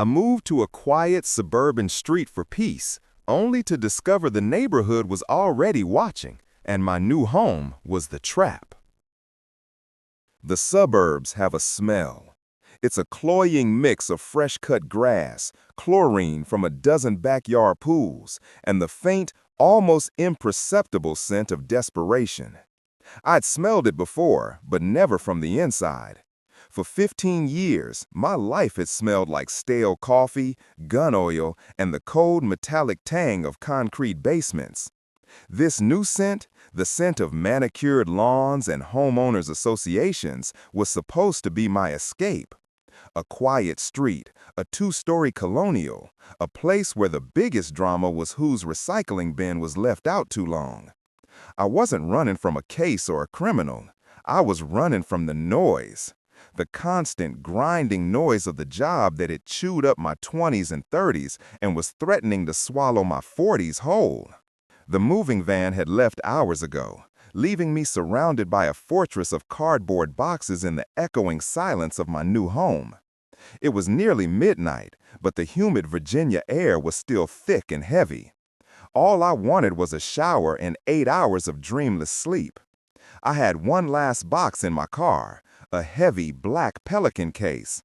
I moved to a quiet suburban street for peace, only to discover the neighborhood was already watching, and my new home was the trap. The suburbs have a smell. It's a cloying mix of fresh-cut grass, chlorine from a dozen backyard pools, and the faint, almost imperceptible scent of desperation. I'd smelled it before, but never from the inside. For 15 years, my life had smelled like stale coffee, gun oil, and the cold metallic tang of concrete basements. This new scent, the scent of manicured lawns and homeowners associations, was supposed to be my escape. A quiet street, a two-story colonial, a place where the biggest drama was whose recycling bin was left out too long. I wasn't running from a case or a criminal. I was running from the noise. The constant grinding noise of the job that had chewed up my 20s and 30s and was threatening to swallow my 40s whole. The moving van had left hours ago, leaving me surrounded by a fortress of cardboard boxes in the echoing silence of my new home. It was nearly midnight, but the humid Virginia air was still thick and heavy. All I wanted was a shower and 8 hours of dreamless sleep. I had one last box in my car, a heavy black Pelican case.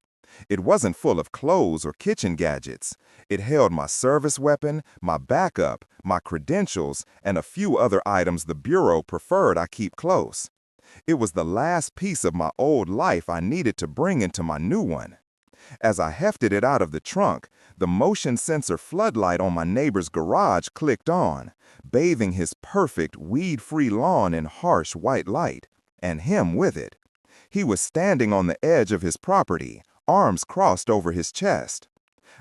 It wasn't full of clothes or kitchen gadgets. It held my service weapon, my backup, my credentials, and a few other items the Bureau preferred I keep close. It was the last piece of my old life I needed to bring into my new one. As I hefted it out of the trunk, the motion sensor floodlight on my neighbor's garage clicked on, bathing his perfect, weed-free lawn in harsh white light, and him with it. He was standing on the edge of his property, arms crossed over his chest.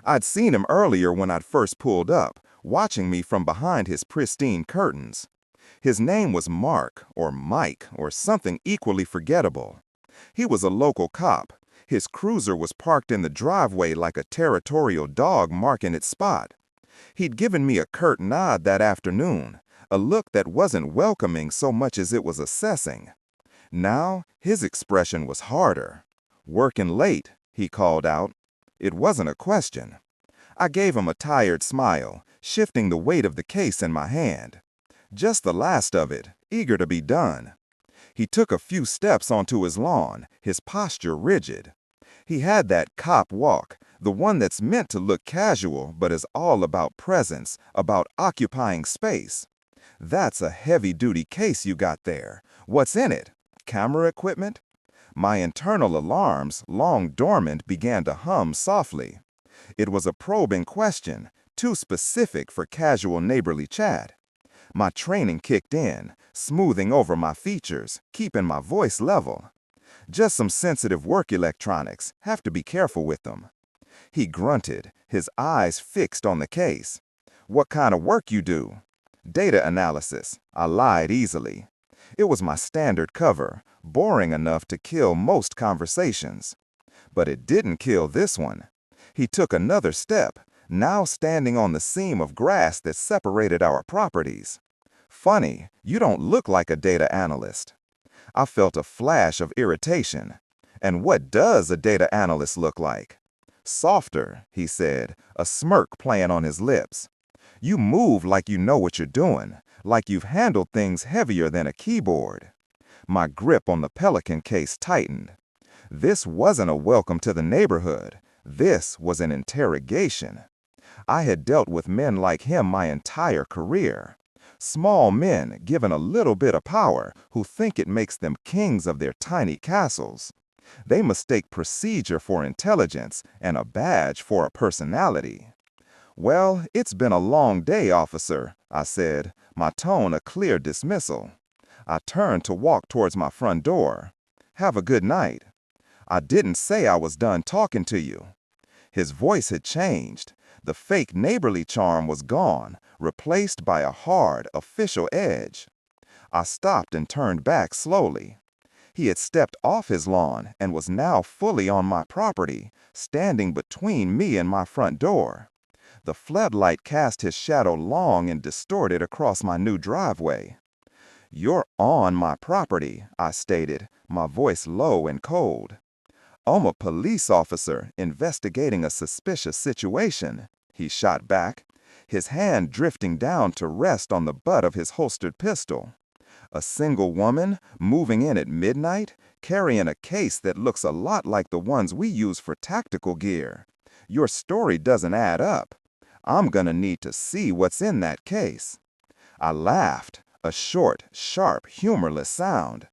I'd seen him earlier when I'd first pulled up, watching me from behind his pristine curtains. His name was Mark, or Mike, or something equally forgettable. He was a local cop. His cruiser was parked in the driveway like a territorial dog marking its spot. He'd given me a curt nod that afternoon, a look that wasn't welcoming so much as it was assessing. Now, his expression was harder. "Working late," he called out. It wasn't a question. I gave him a tired smile, shifting the weight of the case in my hand. Just the last of it, eager to be done. He took a few steps onto his lawn, his posture rigid. He had that cop walk, the one that's meant to look casual but is all about presence, about occupying space. "That's a heavy-duty case you got there. What's in it? Camera equipment?" My internal alarms, long dormant, began to hum softly. It was a probing question, too specific for casual neighborly chat. My training kicked in, smoothing over my features, keeping my voice level. "Just some sensitive work electronics. Have to be careful with them." He grunted, his eyes fixed on the case. "What kind of work you do?" "Data analysis." I lied easily. It was my standard cover, boring enough to kill most conversations. But it didn't kill this one. He took another step, now standing on the seam of grass that separated our properties. "Funny, you don't look like a data analyst." I felt a flash of irritation. "And what does a data analyst look like?" "Softer," he said, a smirk playing on his lips. "You move like you know what you're doing, like you've handled things heavier than a keyboard." My grip on the Pelican case tightened. This wasn't a welcome to the neighborhood. This was an interrogation. I had dealt with men like him my entire career. Small men given a little bit of power who think it makes them kings of their tiny castles. They mistake procedure for intelligence and a badge for a personality. "Well, it's been a long day, officer," I said, my tone a clear dismissal. I turned to walk towards my front door. "Have a good night." "I didn't say I was done talking to you." His voice had changed. The fake neighborly charm was gone, replaced by a hard, official edge. I stopped and turned back slowly. He had stepped off his lawn and was now fully on my property, standing between me and my front door. The floodlight cast his shadow long and distorted across my new driveway. "You're on my property," I stated, my voice low and cold. "I'm a police officer investigating a suspicious situation," he shot back, his hand drifting down to rest on the butt of his holstered pistol. "A single woman moving in at midnight, carrying a case that looks a lot like the ones we use for tactical gear. Your story doesn't add up. I'm gonna need to see what's in that case." I laughed, a short, sharp, humorless sound.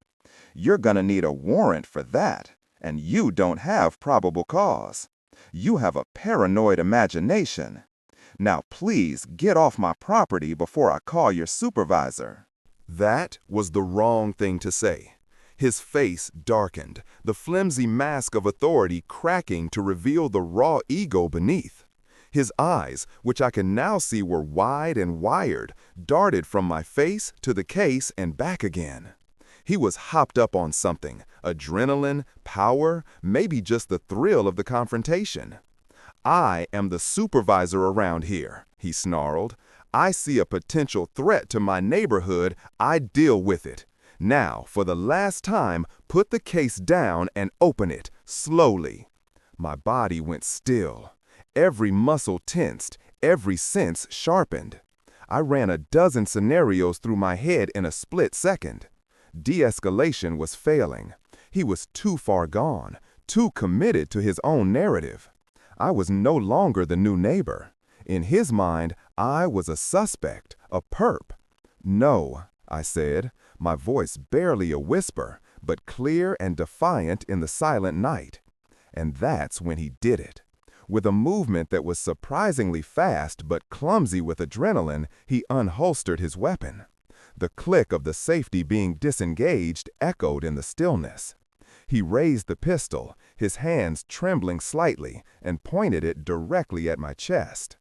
"You're gonna need a warrant for that, and you don't have probable cause. You have a paranoid imagination. Now please get off my property before I call your supervisor." That was the wrong thing to say. His face darkened, the flimsy mask of authority cracking to reveal the raw ego beneath. His eyes, which I can now see were wide and wired, darted from my face to the case and back again. He was hopped up on something, adrenaline, power, maybe just the thrill of the confrontation. "I am the supervisor around here," he snarled. "I see a potential threat to my neighborhood, I deal with it. Now, for the last time, put the case down and open it, slowly." My body went still. Every muscle tensed, every sense sharpened. I ran a dozen scenarios through my head in a split second. De-escalation was failing. He was too far gone, too committed to his own narrative. I was no longer the new neighbor. In his mind, I was a suspect, a perp. "No," I said, my voice barely a whisper, but clear and defiant in the silent night. And that's when he did it. With a movement that was surprisingly fast but clumsy with adrenaline, he unholstered his weapon. The click of the safety being disengaged echoed in the stillness. He raised the pistol, his hands trembling slightly, and pointed it directly at my chest.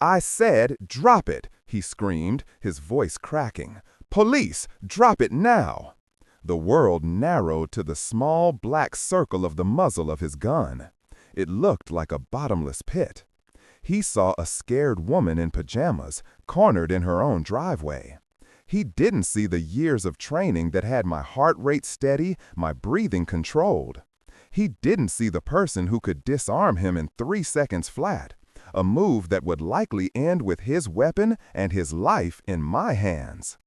"I said, drop it!" he screamed, his voice cracking. "Police, drop it now!" The world narrowed to the small black circle of the muzzle of his gun. It looked like a bottomless pit. He saw a scared woman in pajamas, cornered in her own driveway. He didn't see the years of training that had my heart rate steady, my breathing controlled. He didn't see the person who could disarm him in 3 seconds flat, a move that would likely end with his weapon and his life in my hands.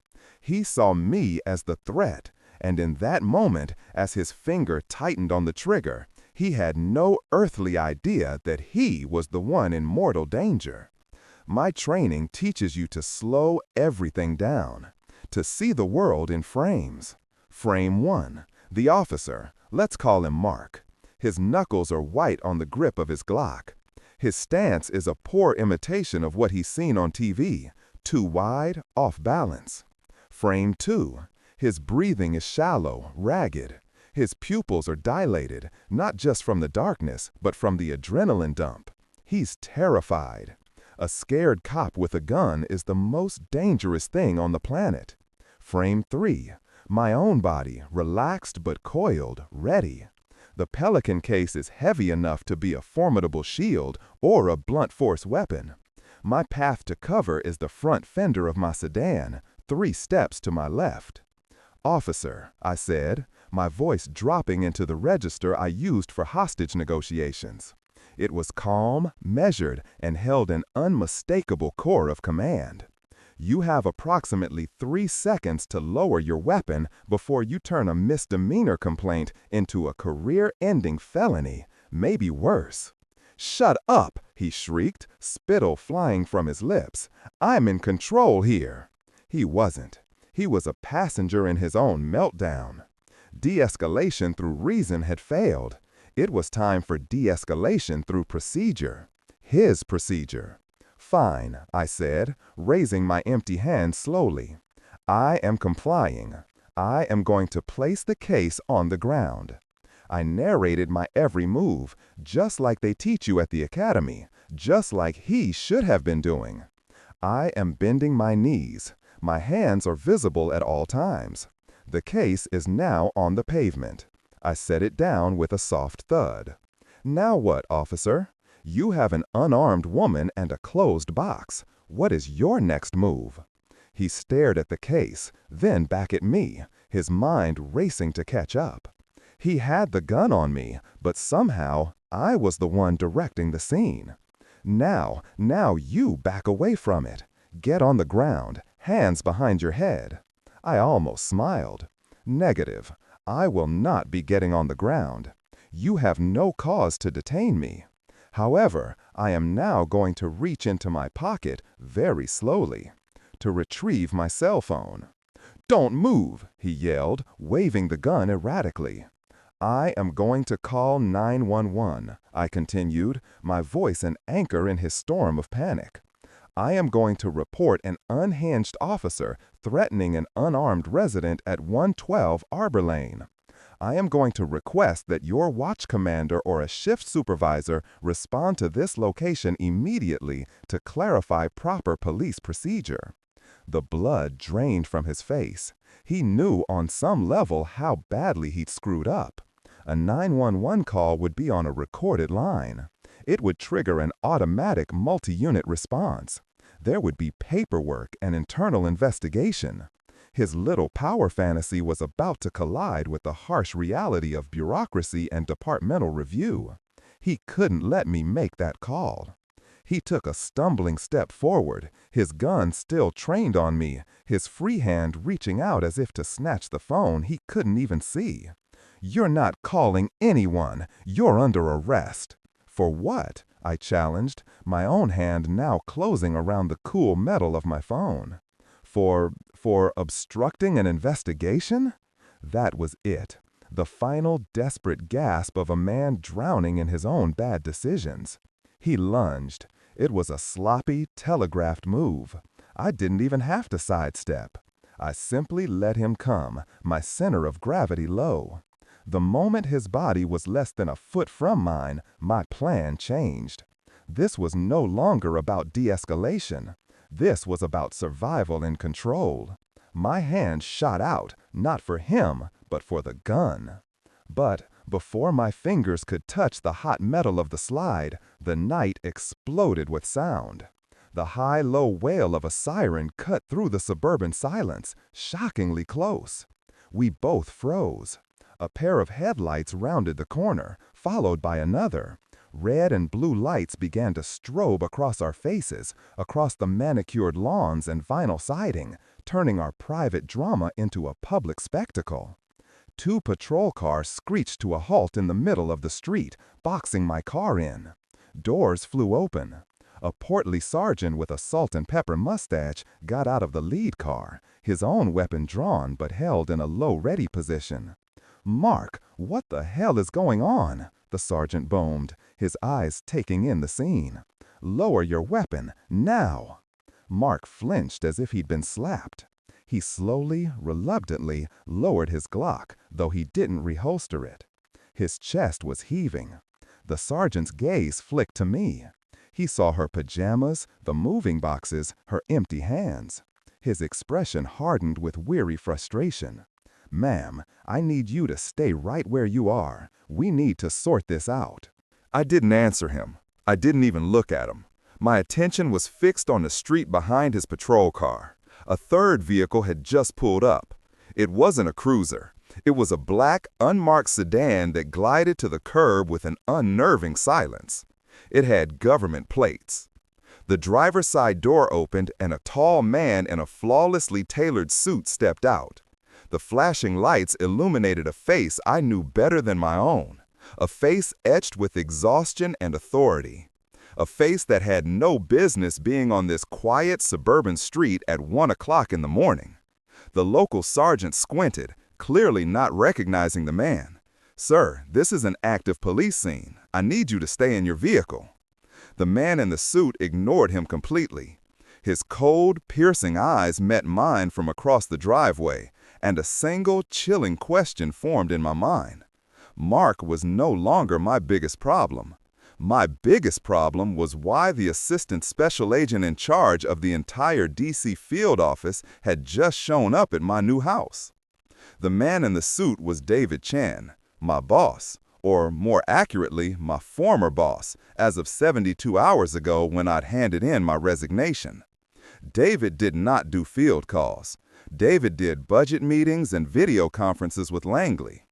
He saw me as the threat, and in that moment, as his finger tightened on the trigger, he had no earthly idea that he was the one in mortal danger. My training teaches you to slow everything down, to see the world in frames. Frame 1, the officer, let's call him Mark. His knuckles are white on the grip of his Glock. His stance is a poor imitation of what he's seen on TV, too wide, off balance. Frame 2, his breathing is shallow, ragged. His pupils are dilated, not just from the darkness, but from the adrenaline dump. He's terrified. A scared cop with a gun is the most dangerous thing on the planet. Frame 3, my own body, relaxed but coiled, ready. The Pelican case is heavy enough to be a formidable shield or a blunt force weapon. My path to cover is the front fender of my sedan, 3 steps to my left. "Officer," I said, my voice dropping into the register I used for hostage negotiations. It was calm, measured, and held an unmistakable core of command. "You have approximately 3 seconds to lower your weapon before you turn a misdemeanor complaint into a career-ending felony, maybe worse." "Shut up!" he shrieked, spittle flying from his lips. "I'm in control here." He wasn't. He was a passenger in his own meltdown. De-escalation through reason had failed. It was time for de-escalation through procedure. His procedure. "Fine," I said, raising my empty hand slowly. "I am complying. I am going to place the case on the ground." I narrated my every move, just like they teach you at the academy, just like he should have been doing. I am bending my knees. My hands are visible at all times. The case is now on the pavement. I set it down with a soft thud. "Now what, officer? You have an unarmed woman and a closed box. What is your next move?" He stared at the case, then back at me, his mind racing to catch up. He had the gun on me, but somehow I was the one directing the scene. Now you back away from it. Get on the ground, hands behind your head. I almost smiled. Negative. I will not be getting on the ground. You have no cause to detain me. However, I am now going to reach into my pocket very slowly to retrieve my cell phone. "Don't move," he yelled, waving the gun erratically. "I am going to call 911, I continued, my voice an anchor in his storm of panic. "I am going to report an unhinged officer threatening an unarmed resident at 112 Arbor Lane. I am going to request that your watch commander or a shift supervisor respond to this location immediately to clarify proper police procedure." The blood drained from his face. He knew on some level how badly he'd screwed up. A 911 call would be on a recorded line. It would trigger an automatic multi-unit response. There would be paperwork and internal investigation. His little power fantasy was about to collide with the harsh reality of bureaucracy and departmental review. He couldn't let me make that call. He took a stumbling step forward, his gun still trained on me, his free hand reaching out as if to snatch the phone he couldn't even see. "You're not calling anyone. You're under arrest." "For what?" I challenged, my own hand now closing around the cool metal of my phone. For obstructing an investigation? That was it. The final desperate gasp of a man drowning in his own bad decisions. He lunged. It was a sloppy, telegraphed move. I didn't even have to sidestep. I simply let him come, my center of gravity low. The moment his body was less than a foot from mine, my plan changed. This was no longer about de-escalation. This was about survival and control. My hand shot out, not for him, but for the gun. But before my fingers could touch the hot metal of the slide, the night exploded with sound. The high-low wail of a siren cut through the suburban silence, shockingly close. We both froze. A pair of headlights rounded the corner, followed by another. Red and blue lights began to strobe across our faces, across the manicured lawns and vinyl siding, turning our private drama into a public spectacle. 2 patrol cars screeched to a halt in the middle of the street, boxing my car in. Doors flew open. A portly sergeant with a salt and pepper mustache got out of the lead car, his own weapon drawn but held in a low ready position. "Mark, what the hell is going on?" the sergeant boomed, his eyes taking in the scene. "Lower your weapon, now!" Mark flinched as if he'd been slapped. He slowly, reluctantly lowered his Glock, though he didn't reholster it. His chest was heaving. The sergeant's gaze flicked to me. He saw her pajamas, the moving boxes, her empty hands. His expression hardened with weary frustration. "Ma'am, I need you to stay right where you are. We need to sort this out." I didn't answer him. I didn't even look at him. My attention was fixed on the street behind his patrol car. A third vehicle had just pulled up. It wasn't a cruiser. It was a black, unmarked sedan that glided to the curb with an unnerving silence. It had government plates. The driver's side door opened and a tall man in a flawlessly tailored suit stepped out. The flashing lights illuminated a face I knew better than my own, a face etched with exhaustion and authority, a face that had no business being on this quiet suburban street at 1 o'clock in the morning. The local sergeant squinted, clearly not recognizing the man. "Sir, this is an active police scene. I need you to stay in your vehicle." The man in the suit ignored him completely. His cold, piercing eyes met mine from across the driveway, and a single, chilling question formed in my mind. Mark was no longer my biggest problem. My biggest problem was why the assistant special agent in charge of the entire DC field office had just shown up at my new house. The man in the suit was David Chan, my boss, or more accurately, my former boss, as of 72 hours ago when I'd handed in my resignation. David did not do field calls. David did budget meetings and video conferences with Langley.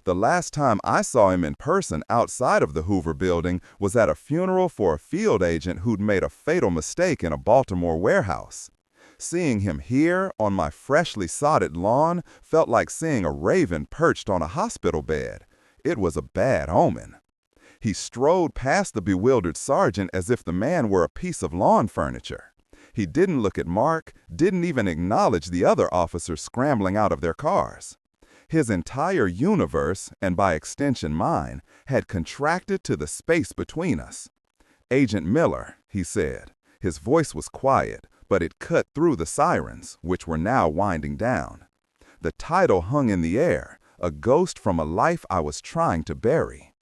The last time I saw him in person outside of the Hoover Building was at a funeral for a field agent who'd made a fatal mistake in a Baltimore warehouse. Seeing him here on my freshly sodded lawn felt like seeing a raven perched on a hospital bed. It was a bad omen. He strode past the bewildered sergeant as if the man were a piece of lawn furniture. He didn't look at Mark, didn't even acknowledge the other officers scrambling out of their cars. His entire universe, and by extension mine, had contracted to the space between us. "Agent Miller," he said. His voice was quiet, but it cut through the sirens, which were now winding down. The title hung in the air, a ghost from a life I was trying to bury.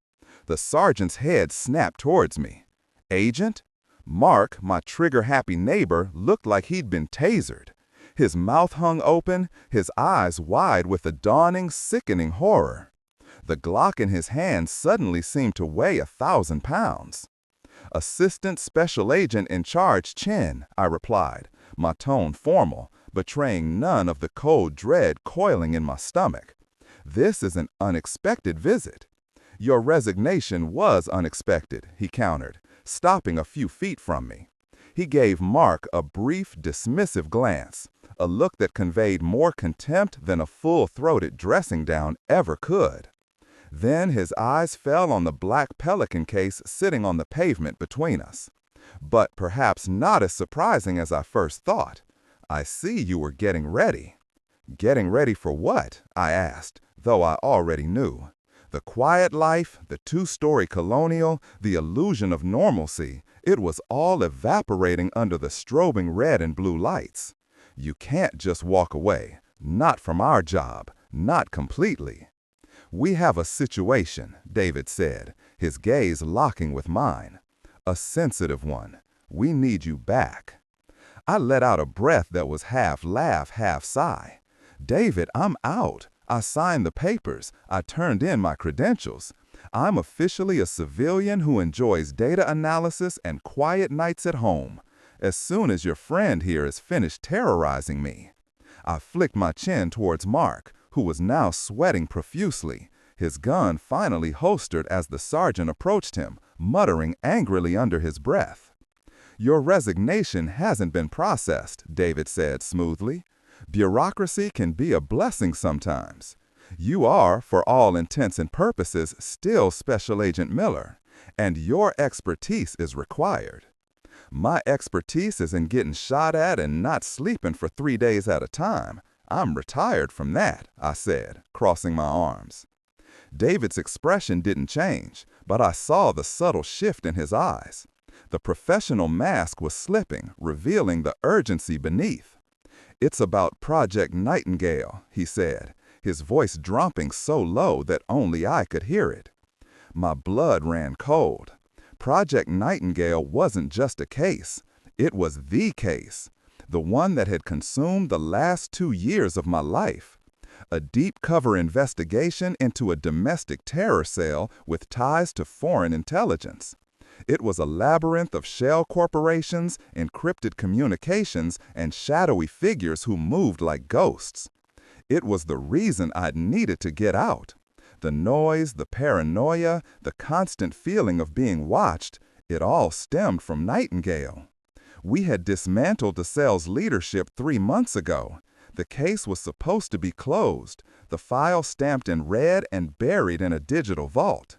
The sergeant's head snapped towards me. "Agent?" Mark, my trigger-happy neighbor, looked like he'd been tasered. His mouth hung open, his eyes wide with a dawning, sickening horror. The Glock in his hand suddenly seemed to weigh 1,000 pounds. "Assistant Special Agent in charge, Chen," I replied, my tone formal, betraying none of the cold dread coiling in my stomach. "This is an unexpected visit." "Your resignation was unexpected," he countered, stopping a few feet from me. He gave Mark a brief, dismissive glance, a look that conveyed more contempt than a full-throated dressing down ever could. Then his eyes fell on the black Pelican case sitting on the pavement between us. "But perhaps not as surprising as I first thought. I see you were getting ready." "Getting ready for what?" I asked, though I already knew. The quiet life, the two-story colonial, the illusion of normalcy, it was all evaporating under the strobing red and blue lights. You can't just walk away, not from our job, not completely. "We have a situation," David said, his gaze locking with mine. "A sensitive one. We need you back." I let out a breath that was half laugh, half sigh. "David, I'm out. I signed the papers. I turned in my credentials. I'm officially a civilian who enjoys data analysis and quiet nights at home. As soon as your friend here is finished terrorizing me." I flicked my chin towards Mark, who was now sweating profusely, his gun finally holstered as the sergeant approached him, muttering angrily under his breath. "Your resignation hasn't been processed," David said smoothly. "Bureaucracy can be a blessing sometimes. You are, for all intents and purposes, still Special Agent Miller, and your expertise is required." "My expertise is in getting shot at and not sleeping for 3 days at a time. I'm retired from that," I said, crossing my arms. David's expression didn't change, but I saw the subtle shift in his eyes. The professional mask was slipping, revealing the urgency beneath. "It's about Project Nightingale," he said, his voice dropping so low that only I could hear it. My blood ran cold. Project Nightingale wasn't just a case. It was the case, the one that had consumed the last 2 years of my life. A deep-cover investigation into a domestic terror cell with ties to foreign intelligence. It was a labyrinth of shell corporations, encrypted communications, and shadowy figures who moved like ghosts. It was the reason I'd needed to get out. The noise, the paranoia, the constant feeling of being watched, it all stemmed from Nightingale. We had dismantled the cell's leadership 3 months ago. The case was supposed to be closed, the file stamped in red and buried in a digital vault.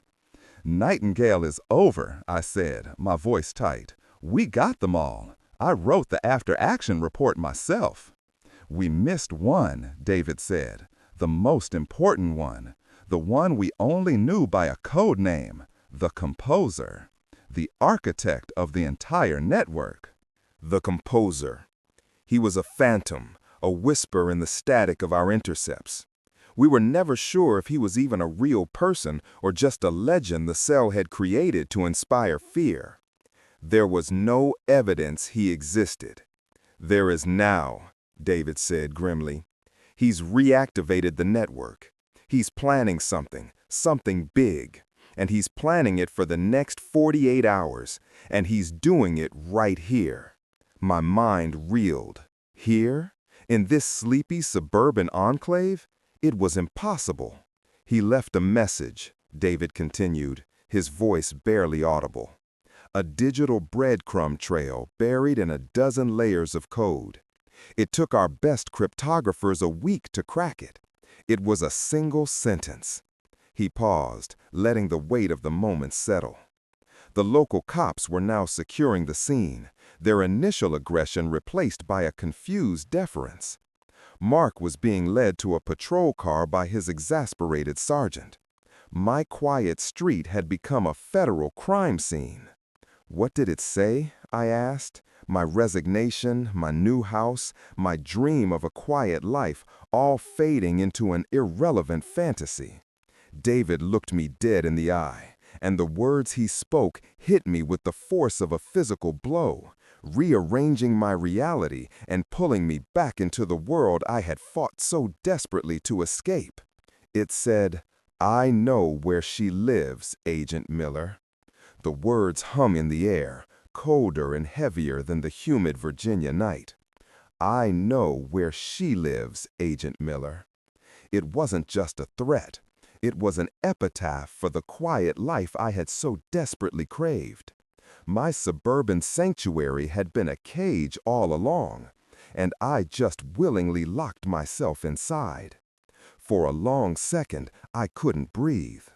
"Nightingale is over," I said, my voice tight. "We got them all. I wrote the after-action report myself." "We missed one," David said, "the most important one, the one we only knew by a code name, the composer, the architect of the entire network." The composer. He was a phantom, a whisper in the static of our intercepts. We were never sure if he was even a real person or just a legend the cell had created to inspire fear. There was no evidence he existed. "There is now," David said grimly. "He's reactivated the network. He's planning something big, and he's planning it for the next 48 hours, and he's doing it right here." My mind reeled. Here? In this sleepy suburban enclave? It was impossible. He left a message, David continued, his voice barely audible. A digital breadcrumb trail buried in a dozen layers of code. It took our best cryptographers a week to crack it. It was a single sentence. He paused, letting the weight of the moment settle. The local cops were now securing the scene, their initial aggression replaced by a confused deference. Mark was being led to a patrol car by his exasperated sergeant. My quiet street had become a federal crime scene. What did it say? I asked. My resignation, my new house, my dream of a quiet life, all fading into an irrelevant fantasy. David looked me dead in the eye, and the words he spoke hit me with the force of a physical blow, rearranging my reality and pulling me back into the world I had fought so desperately to escape. It said, "I know where she lives, Agent Miller." The words hung in the air, colder and heavier than the humid Virginia night. I know where she lives, Agent Miller. It wasn't just a threat. It was an epitaph for the quiet life I had so desperately craved. My suburban sanctuary had been a cage all along, and I just willingly locked myself inside. For a long second, I couldn't breathe.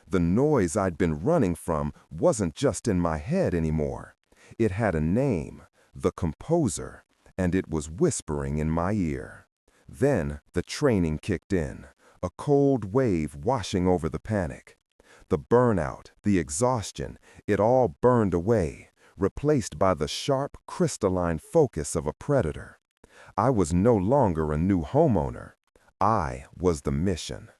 The noise I'd been running from wasn't just in my head anymore. It had a name, the Composer, and it was whispering in my ear. Then the training kicked in, a cold wave washing over the panic. The burnout, the exhaustion, it all burned away, replaced by the sharp, crystalline focus of a predator. I was no longer a new homeowner. I was the mission.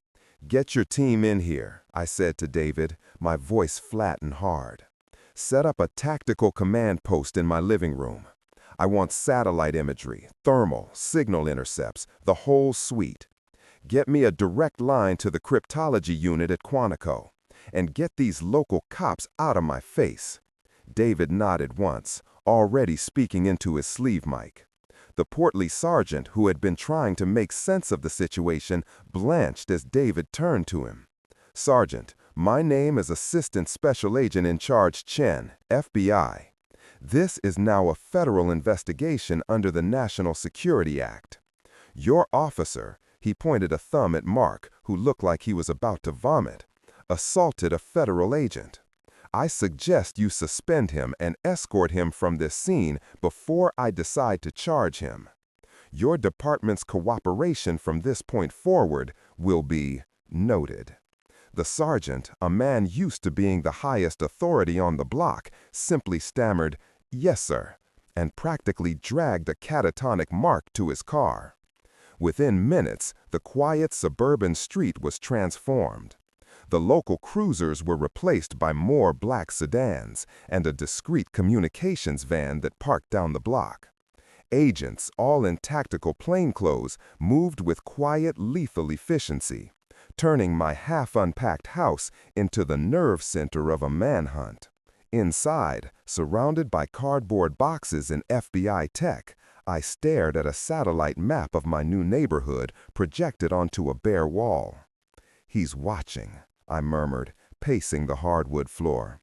"Get your team in here," I said to David, my voice flat and hard. "Set up a tactical command post in my living room. I want satellite imagery, thermal, signal intercepts, the whole suite. Get me a direct line to the cryptology unit at Quantico. And get these local cops out of my face." David nodded once, already speaking into his sleeve mic. The portly sergeant, who had been trying to make sense of the situation, blanched as David turned to him. "Sergeant, my name is Assistant Special Agent in Charge Chen, FBI. This is now a federal investigation under the National Security Act. Your officer," he pointed a thumb at Mark, who looked like he was about to vomit, "assaulted a federal agent. I suggest you suspend him and escort him from this scene before I decide to charge him. Your department's cooperation from this point forward will be noted." The sergeant, a man used to being the highest authority on the block, simply stammered, "Yes, sir," and practically dragged a catatonic Mark to his car. Within minutes, the quiet suburban street was transformed. The local cruisers were replaced by more black sedans and a discreet communications van that parked down the block. Agents, all in tactical plainclothes, moved with quiet, lethal efficiency, turning my half-unpacked house into the nerve center of a manhunt. Inside, surrounded by cardboard boxes and FBI tech, I stared at a satellite map of my new neighborhood projected onto a bare wall. "He's watching," I murmured, pacing the hardwood floor.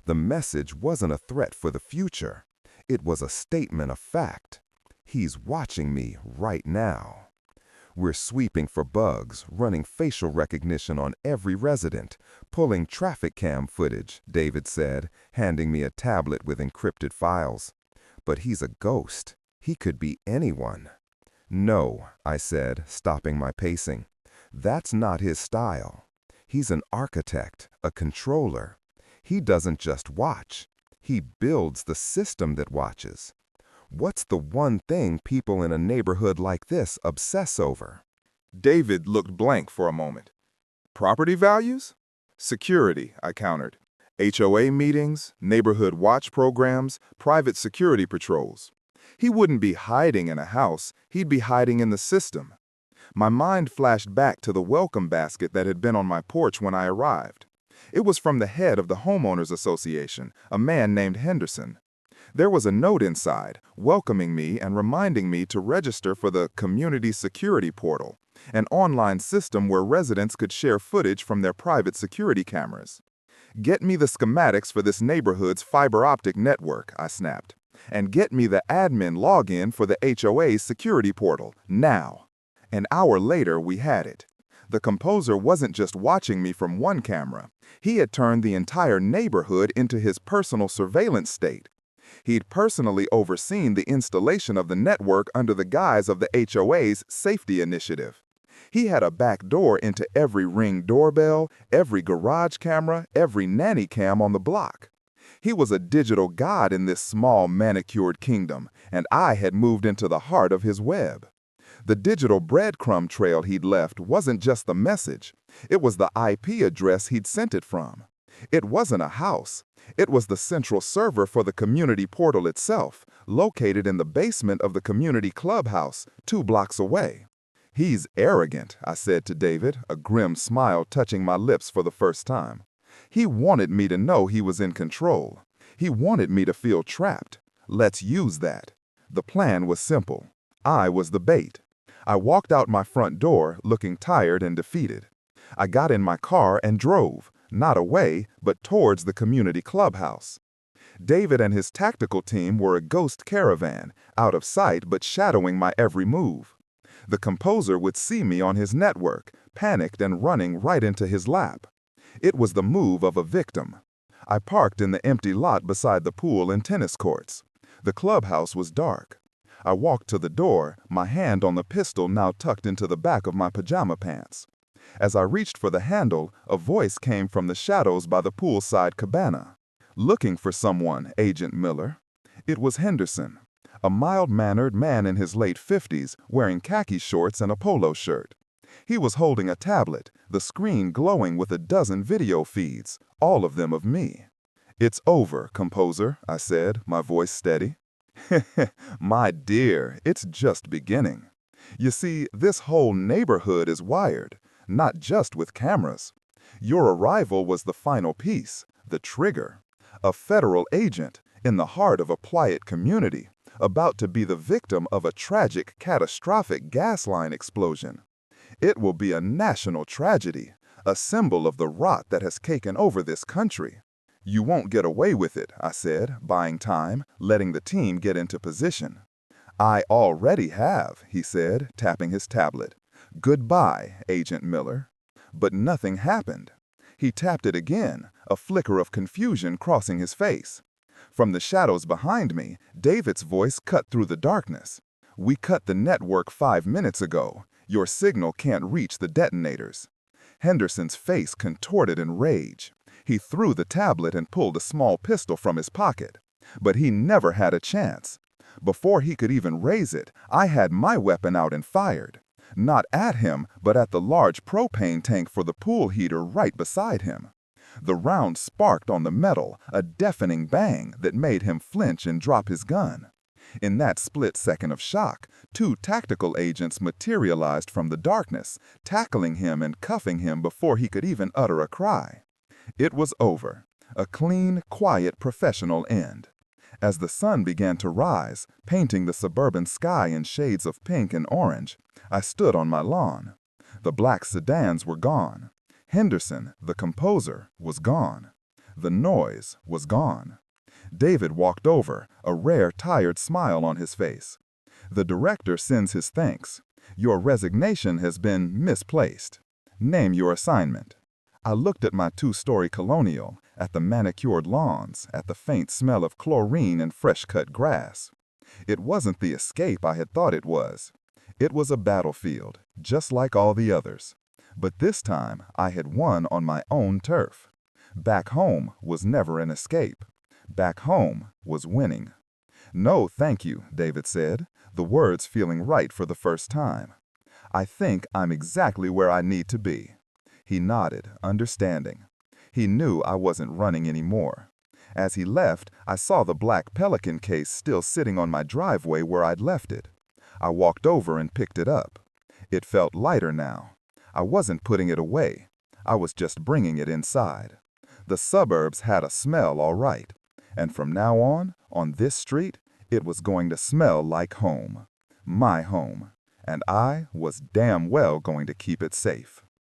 The message wasn't a threat for the future. It was a statement of fact. He's watching me right now. "We're sweeping for bugs, running facial recognition on every resident, pulling traffic cam footage," David said, handing me a tablet with encrypted files. "But he's a ghost. He could be anyone." "No," I said, stopping my pacing. "That's not his style. He's an architect, a controller. He doesn't just watch. He builds the system that watches. What's the one thing people in a neighborhood like this obsess over?" David looked blank for a moment. "Property values?" "Security," I countered. "HOA meetings, neighborhood watch programs, private security patrols. He wouldn't be hiding in a house, he'd be hiding in the system." My mind flashed back to the welcome basket that had been on my porch when I arrived. It was from the head of the Homeowners Association, a man named Henderson. There was a note inside, welcoming me and reminding me to register for the Community Security Portal, an online system where residents could share footage from their private security cameras. "Get me the schematics for this neighborhood's fiber optic network," I snapped. "And get me the admin login for the HOA's security portal, now." An hour later, we had it. The composer wasn't just watching me from one camera. He had turned the entire neighborhood into his personal surveillance state. He'd personally overseen the installation of the network under the guise of the HOA's safety initiative. He had a back door into every Ring doorbell, every garage camera, every nanny cam on the block. He was a digital god in this small manicured kingdom, and I had moved into the heart of his web. The digital breadcrumb trail he'd left wasn't just the message. It was the IP address he'd sent it from. It wasn't a house. It was the central server for the community portal itself, located in the basement of the community clubhouse, 2 blocks away. "He's arrogant," I said to David, a grim smile touching my lips for the first time. "He wanted me to know he was in control. He wanted me to feel trapped. Let's use that." The plan was simple. I was the bait. I walked out my front door, looking tired and defeated. I got in my car and drove, not away, but towards the community clubhouse. David and his tactical team were a ghost caravan, out of sight but shadowing my every move. The composer would see me on his network, panicked and running right into his lap. It was the move of a victim. I parked in the empty lot beside the pool and tennis courts. The clubhouse was dark. I walked to the door, my hand on the pistol now tucked into the back of my pajama pants. As I reached for the handle, a voice came from the shadows by the poolside cabana. "Looking for someone, Agent Miller." It was Henderson, a mild-mannered man in his late 50s, wearing khaki shorts and a polo shirt. He was holding a tablet, the screen glowing with a dozen video feeds, all of them of me. "It's over, composer," I said, my voice steady. "My dear, it's just beginning. You see, this whole neighborhood is wired, not just with cameras. Your arrival was the final piece, the trigger. A federal agent, in the heart of a quiet community, about to be the victim of a tragic, catastrophic gas line explosion. It will be a national tragedy, a symbol of the rot that has taken over this country. You won't get away with it," I said, buying time, letting the team get into position. "I already have," he said, tapping his tablet. "Goodbye, Agent Miller." But nothing happened. He tapped it again, a flicker of confusion crossing his face. From the shadows behind me, David's voice cut through the darkness. "We cut the network 5 minutes ago. Your signal can't reach the detonators." Henderson's face contorted in rage. He threw the tablet and pulled a small pistol from his pocket. But he never had a chance. Before he could even raise it, I had my weapon out and fired. Not at him, but at the large propane tank for the pool heater right beside him. The round sparked on the metal, a deafening bang that made him flinch and drop his gun. In that split second of shock, 2 tactical agents materialized from the darkness, tackling him and cuffing him before he could even utter a cry. It was over, a clean, quiet, professional end. As the sun began to rise, painting the suburban sky in shades of pink and orange, I stood on my lawn. The black sedans were gone. Henderson, the composer, was gone. The noise was gone. David walked over, a rare, tired smile on his face. "The director sends his thanks. Your resignation has been misplaced. Name your assignment." I looked at my 2-story colonial, at the manicured lawns, at the faint smell of chlorine and fresh-cut grass. It wasn't the escape I had thought it was. It was a battlefield, just like all the others. But this time, I had won on my own turf. Back home was never an escape. Back home was winning. "No, thank you," David said, the words feeling right for the first time. "I think I'm exactly where I need to be." He nodded, understanding. He knew I wasn't running anymore. As he left, I saw the black Pelican case still sitting on my driveway where I'd left it. I walked over and picked it up. It felt lighter now. I wasn't putting it away. I was just bringing it inside. The suburbs had a smell, all right. And from now on this street, it was going to smell like home. My home. and I was damn well going to keep it safe.